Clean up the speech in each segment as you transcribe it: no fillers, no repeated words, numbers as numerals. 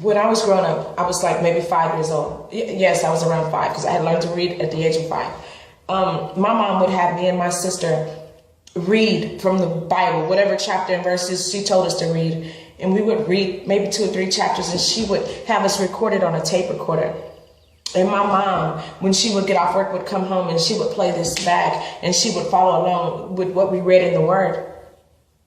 When I was growing up, I was like maybe 5 years old. Yes, I was around 5 because I had learned to read at the age of 5. My mom would have me and my sister read from the Bible, whatever chapter and verses she told us to read. And we would read maybe 2 or 3 chapters, and she would have us recorded on a tape recorder. And my mom, when she would get off work, would come home and she would play this back, and she would follow along with what we read in the Word,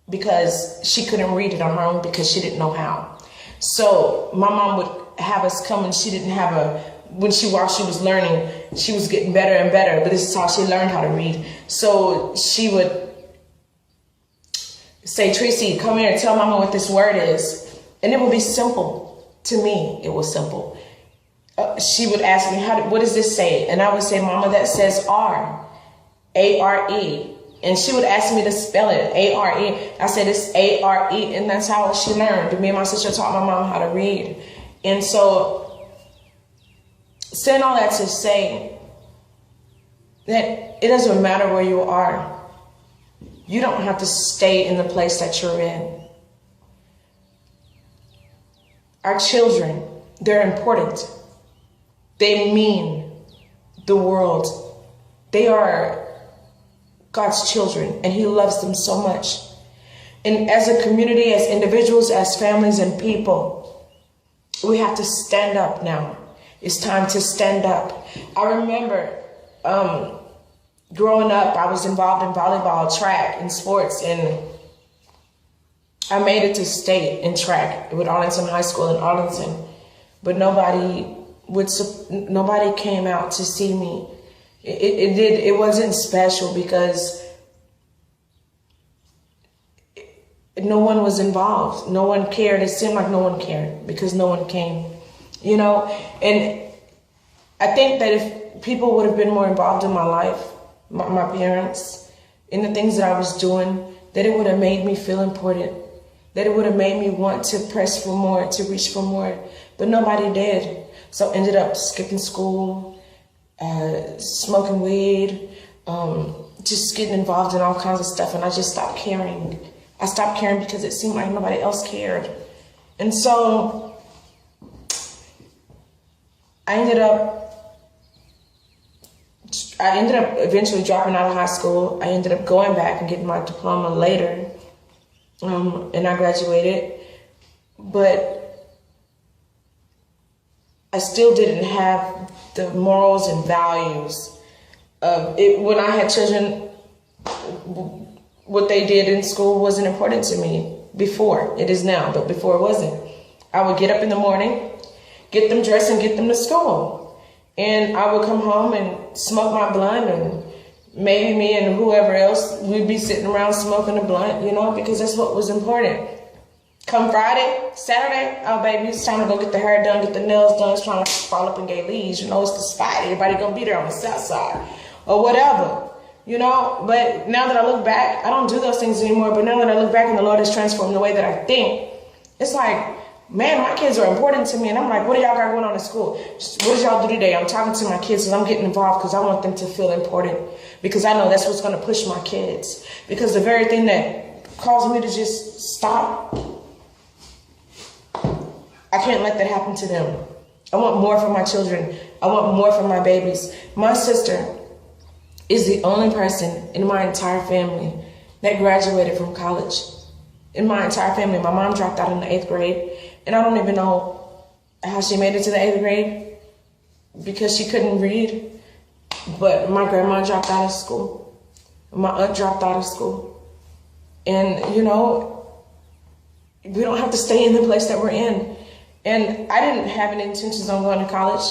because she couldn't read it on her own because she didn't know how. So my mom would have us come, and she didn't have while she was learning, she was getting better and better, but this is how she learned how to read. So she would say, Tracy, come here and tell mama what this word is. And it would be simple. To me, it was simple. She would ask me, what does this say? And I would say, mama, that says R, A-R-E. And she would ask me to spell it, A-R-E. I said, it's A-R-E. And that's how she learned. Me and my sister taught my mom how to read. And so, saying all that to say that it doesn't matter where you are. You don't have to stay in the place that you're in. Our children, they're important. They mean the world. They are God's children, and He loves them so much. And as a community, as individuals, as families and people, we have to stand up now. It's time to stand up. I remember growing up, I was involved in volleyball, track, and sports, and I made it to state in track with Arlington High School in Arlington, but nobody came out to see me. It wasn't special because no one was involved. No one cared. It seemed like no one cared because no one came, and I think that if people would have been more involved in my life, my parents, in the things that I was doing, that it would have made me feel important, that it would have made me want to press for more, to reach for more, but nobody did. So I ended up skipping school, smoking weed, just getting involved in all kinds of stuff, and I just stopped caring. I stopped caring because it seemed like nobody else cared. And so I ended up eventually dropping out of high school. I ended up going back and getting my diploma later, and I graduated, but I still didn't have the morals and values of it. When I had children, what they did in school wasn't important to me before. It is now, but before it wasn't. I would get up in the morning, get them dressed, and get them to school. And I would come home and smoke my blunt, and maybe me and whoever else, we'd be sitting around smoking a blunt, because that's what was important. Come Friday, Saturday, oh baby, it's time to go get the hair done, get the nails done. It's trying to fall up in gay leaves. It's the spot. Everybody gonna be there on the south side or whatever, But now that I look back, I don't do those things anymore. But now that I look back and the Lord has transformed the way that I think, it's like, man, my kids are important to me. And I'm like, what do y'all got going on in school? What did y'all do today? I'm talking to my kids because I'm getting involved because I want them to feel important, because I know that's what's going to push my kids. Because the very thing that caused me to just stop, I can't let that happen to them. I want more for my children. I want more for my babies. My sister is the only person in my entire family that graduated from college. In my entire family, my mom dropped out in the 8th grade. And I don't even know how she made it to the 8th grade because she couldn't read. But my grandma dropped out of school. My aunt dropped out of school. And, we don't have to stay in the place that we're in. And I didn't have any intentions on going to college.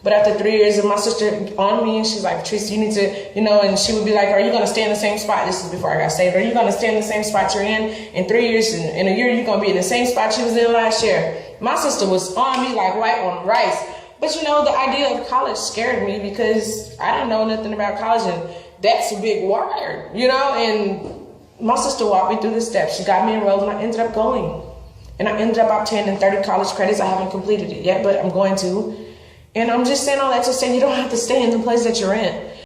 But after 3 years of my sister on me, and she's like, Tracy, you need to, and she would be like, are you going to stay in the same spot? This is before I got saved. Are you going to stay in the same spot you're in 3 years? In a year, you're going to be in the same spot she was in last year. My sister was on me like white on rice. But, the idea of college scared me because I didn't know nothing about college. And that's a big word, And my sister walked me through the steps. She got me enrolled, and I ended up going. And I ended up obtaining 30 college credits. I haven't completed it yet, but I'm going to. And I'm just saying all that to say you don't have to stay in the place that you're in.